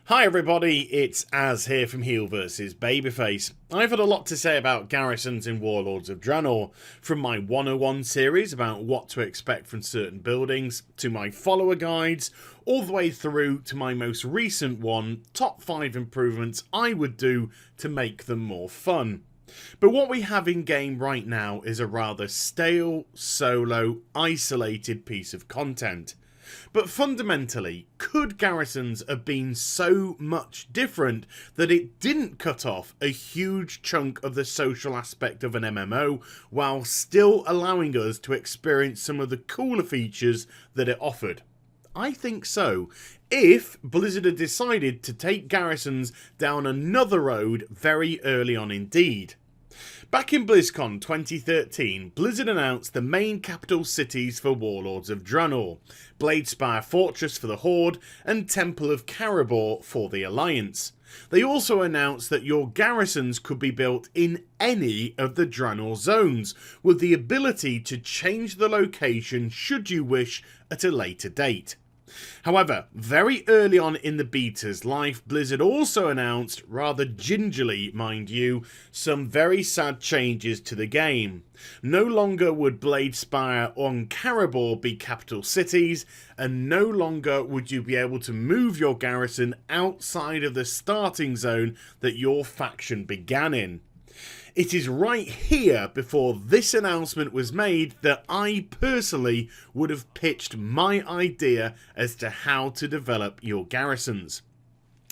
Hi everybody, it's Az here from HeelvsBabyface. I've had a lot to say about Garrisons in Warlords of Draenor, from my 101 series about what to expect from certain buildings, to my follower guides, all the way through to my most recent one, top 5 improvements I would do to make them more fun. But what we have in game right now is a rather stale, solo, isolated piece of content. But fundamentally, could Garrisons have been so much different that it didn't cut off a huge chunk of the social aspect of an MMO while still allowing us to experience some of the cooler features that it offered? I think so, if Blizzard had decided to take Garrisons down another road very early on indeed. Back in BlizzCon 2013, Blizzard announced the main capital cities for Warlords of Draenor, Bladespire Fortress for the Horde, and Temple of Caribor for the Alliance. They also announced that your garrisons could be built in any of the Draenor zones, with the ability to change the location should you wish at a later date. However, very early on in the beta's life, Blizzard also announced, rather gingerly mind you, some very sad changes to the game. No longer would Bladespire and Caribor be capital cities, and no longer would you be able to move your garrison outside of the starting zone that your faction began in. It is right here, before this announcement was made, that I personally would have pitched my idea as to how to develop your garrisons.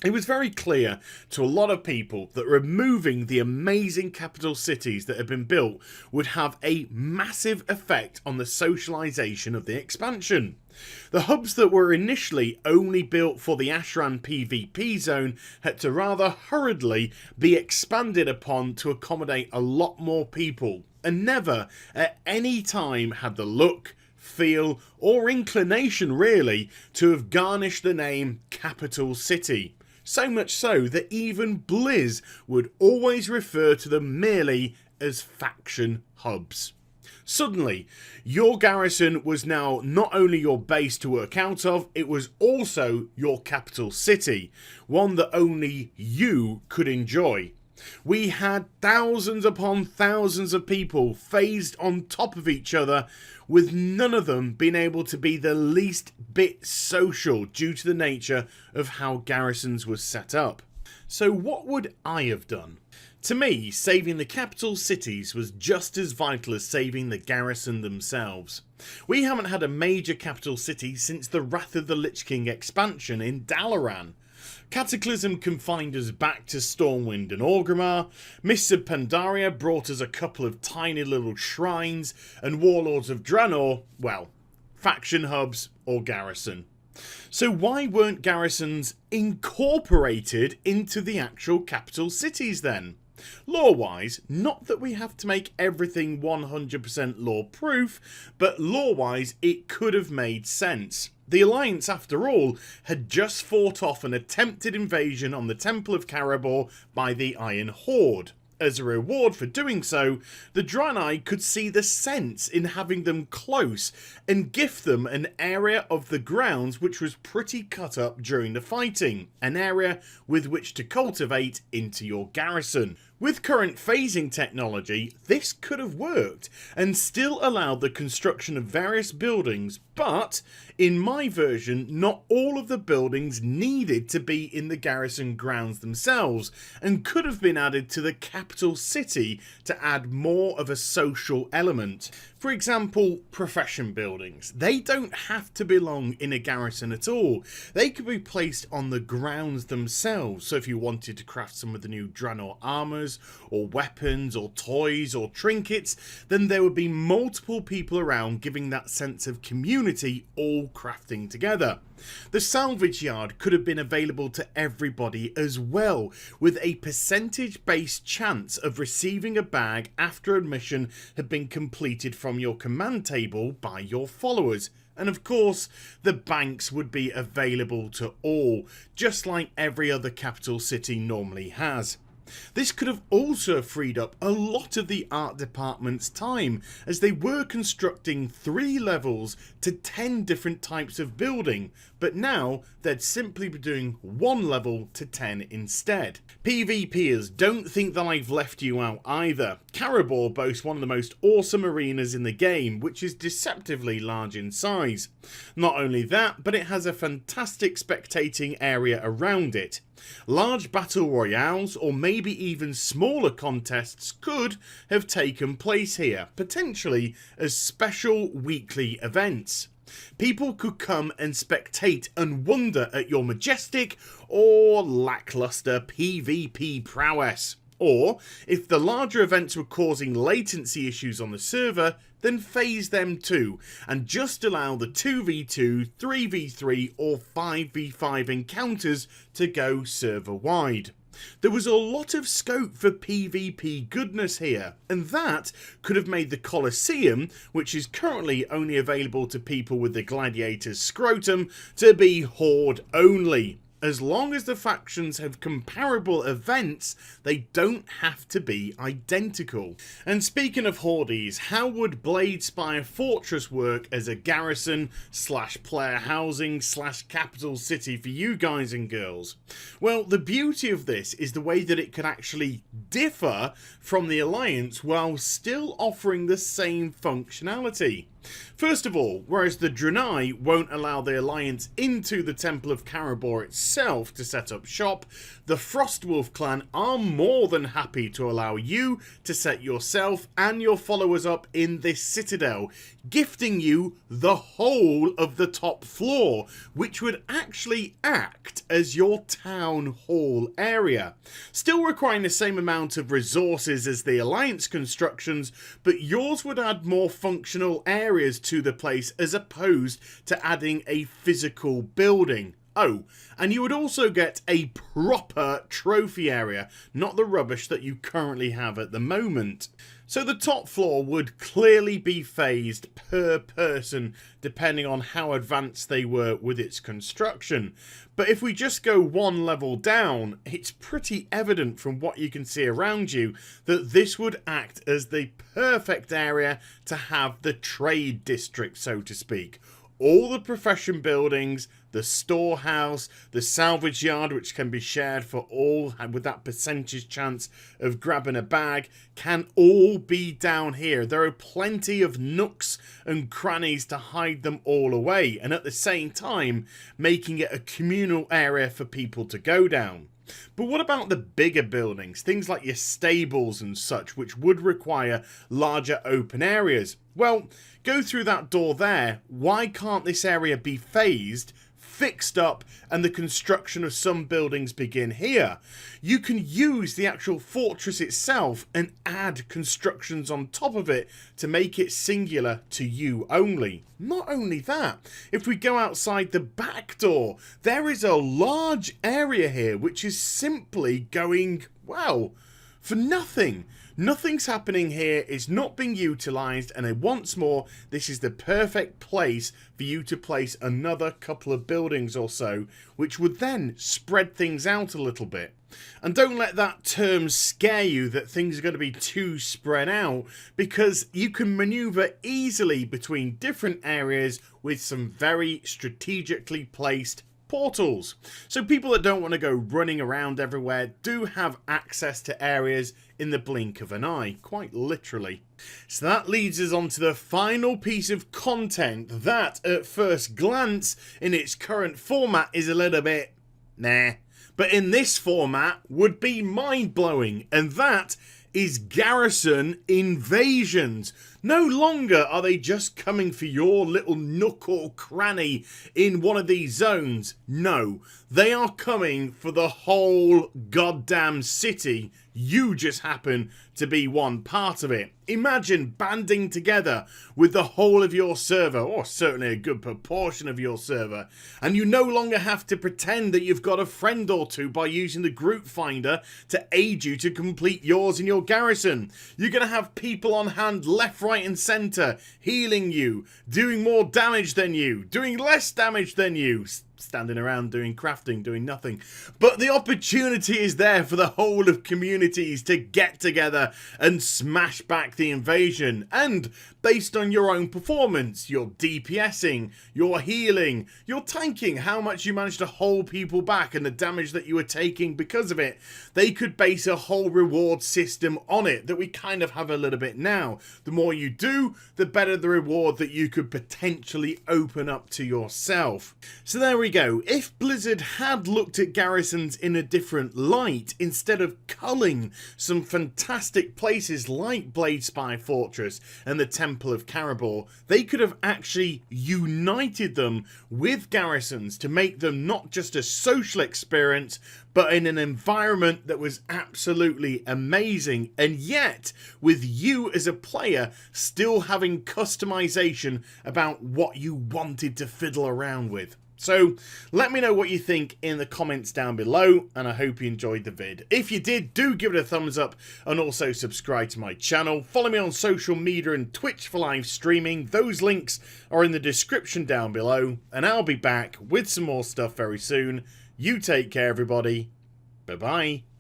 It was very clear to a lot of people that removing the amazing capital cities that had been built would have a massive effect on the socialisation of the expansion. The hubs that were initially only built for the Ashran PvP zone had to rather hurriedly be expanded upon to accommodate a lot more people, and never at any time had the look, feel or inclination really to have garnished the name Capital City. So much so that even Blizz would always refer to them merely as faction hubs. Suddenly, your garrison was now not only your base to work out of, it was also your capital city, one that only you could enjoy. We had thousands upon thousands of people phased on top of each other, with none of them being able to be the least bit social due to the nature of how Garrisons was set up. So what would I have done? To me, saving the capital cities was just as vital as saving the garrison themselves. We haven't had a major capital city since the Wrath of the Lich King expansion in Dalaran. Cataclysm confined us back to Stormwind and Orgrimmar, Mists of Pandaria brought us a couple of tiny little shrines, and Warlords of Draenor, well, faction hubs or garrison. So why weren't garrisons incorporated into the actual capital cities then? Lore-wise, not that we have to make everything 100% lore-proof, but lore-wise it could have made sense. The Alliance, after all, had just fought off an attempted invasion on the Temple of Caribor by the Iron Horde. As a reward for doing so, the Draenei could see the sense in having them close and gift them an area of the grounds which was pretty cut up during the fighting, an area with which to cultivate into your garrison. With current phasing technology, this could have worked and still allowed the construction of various buildings, but in my version, not all of the buildings needed to be in the garrison grounds themselves and could have been added to the capital city to add more of a social element. For example, profession buildings. They don't have to belong in a garrison at all. They could be placed on the grounds themselves. So if you wanted to craft some of the new Draenor armors or weapons or toys or trinkets, then there would be multiple people around giving that sense of community all crafting together. The salvage yard could have been available to everybody as well, with a percentage-based chance of receiving a bag after a mission had been completed from your command table by your followers. And of course, the banks would be available to all, just like every other capital city normally has. This could have also freed up a lot of the art department's time, as they were constructing 3 levels to 10 different types of building, but now they'd simply be doing 1 level to 10 instead. PvPers, don't think that I've left you out either. Caribor boasts one of the most awesome arenas in the game, which is deceptively large in size. Not only that, but it has a fantastic spectating area around it. Large battle royales, or maybe even smaller contests, could have taken place here, potentially as special weekly events. People could come and spectate and wonder at your majestic or lackluster PvP prowess. Or, if the larger events were causing latency issues on the server, then phase them too, and just allow the 2v2, 3v3 or 5v5 encounters to go server-wide. There was a lot of scope for PvP goodness here, and that could have made the Colosseum, which is currently only available to people with the Gladiator's scrotum, to be Horde only. As long as the factions have comparable events, they don't have to be identical. And speaking of Hordes, how would Bladespire Fortress work as a garrison / player housing / capital city for you guys and girls? Well, the beauty of this is the way that it could actually differ from the Alliance while still offering the same functionality. First of all, whereas the Draenei won't allow the Alliance into the Temple of Caribor itself to set up shop, the Frostwolf clan are more than happy to allow you to set yourself and your followers up in this citadel, gifting you the whole of the top floor, which would actually act as your town hall area. Still requiring the same amount of resources as the Alliance constructions, but yours would add more functional areas to the place as opposed to adding a physical building. Oh, and you would also get a proper trophy area, not the rubbish that you currently have at the moment. So the top floor would clearly be phased per person depending on how advanced they were with its construction. But if we just go 1 level down, it's pretty evident from what you can see around you that this would act as the perfect area to have the trade district, so to speak. All the profession buildings, the storehouse, the salvage yard, which can be shared for all and with that percentage chance of grabbing a bag, can all be down here. There are plenty of nooks and crannies to hide them all away, and at the same time making it a communal area for people to go down. But what about the bigger buildings, things like your stables and such, which would require larger open areas? Well, go through that door there. Why can't this area be phased, fixed up, and the construction of some buildings begin here? You can use the actual fortress itself and add constructions on top of it to make it singular to you only. Not only that, if we go outside the back door, there is a large area here which is simply going, well, for nothing. Nothing's happening here, it's not being utilised, and once more, this is the perfect place for you to place another couple of buildings or so, which would then spread things out a little bit. And don't let that term scare you that things are going to be too spread out, because you can manoeuvre easily between different areas with some very strategically placed portals. So people that don't want to go running around everywhere do have access to areas in the blink of an eye, quite literally. So that leads us on to the final piece of content that, at first glance, in its current format is a little bit nah, but in this format would be mind-blowing, and that is garrison invasions. No longer are they just coming for your little nook or cranny in one of these zones. No, they are coming for the whole goddamn city. You just happen to be one part of it. Imagine banding together with the whole of your server, or certainly a good proportion of your server, and you no longer have to pretend that you've got a friend or two by using the group finder to aid you to complete yours in your garrison. You're going to have people on hand left, right and centre, healing you, doing more damage than you, doing less damage than you, standing around doing crafting, doing nothing. But the opportunity is there for the whole of communities to get together and smash back the invasion. And based on your own performance, your DPSing, your healing, your tanking, how much you managed to hold people back and the damage that you were taking because of it, they could base a whole reward system on it that we kind of have a little bit now. The more you do, the better the reward that you could potentially open up to yourself. So there we go. If Blizzard had looked at Garrisons in a different light, instead of culling some fantastic places like Bladespire Fortress and the Temple of Caribor, they could have actually united them with Garrisons to make them not just a social experience, but in an environment that was absolutely amazing, and yet with you as a player still having customization about what you wanted to fiddle around with. So let me know what you think in the comments down below, and I hope you enjoyed the vid. If you did, do give it a thumbs up and also subscribe to my channel. Follow me on social media and Twitch for live streaming. Those links are in the description down below, and I'll be back with some more stuff very soon. You take care, everybody. Bye-bye.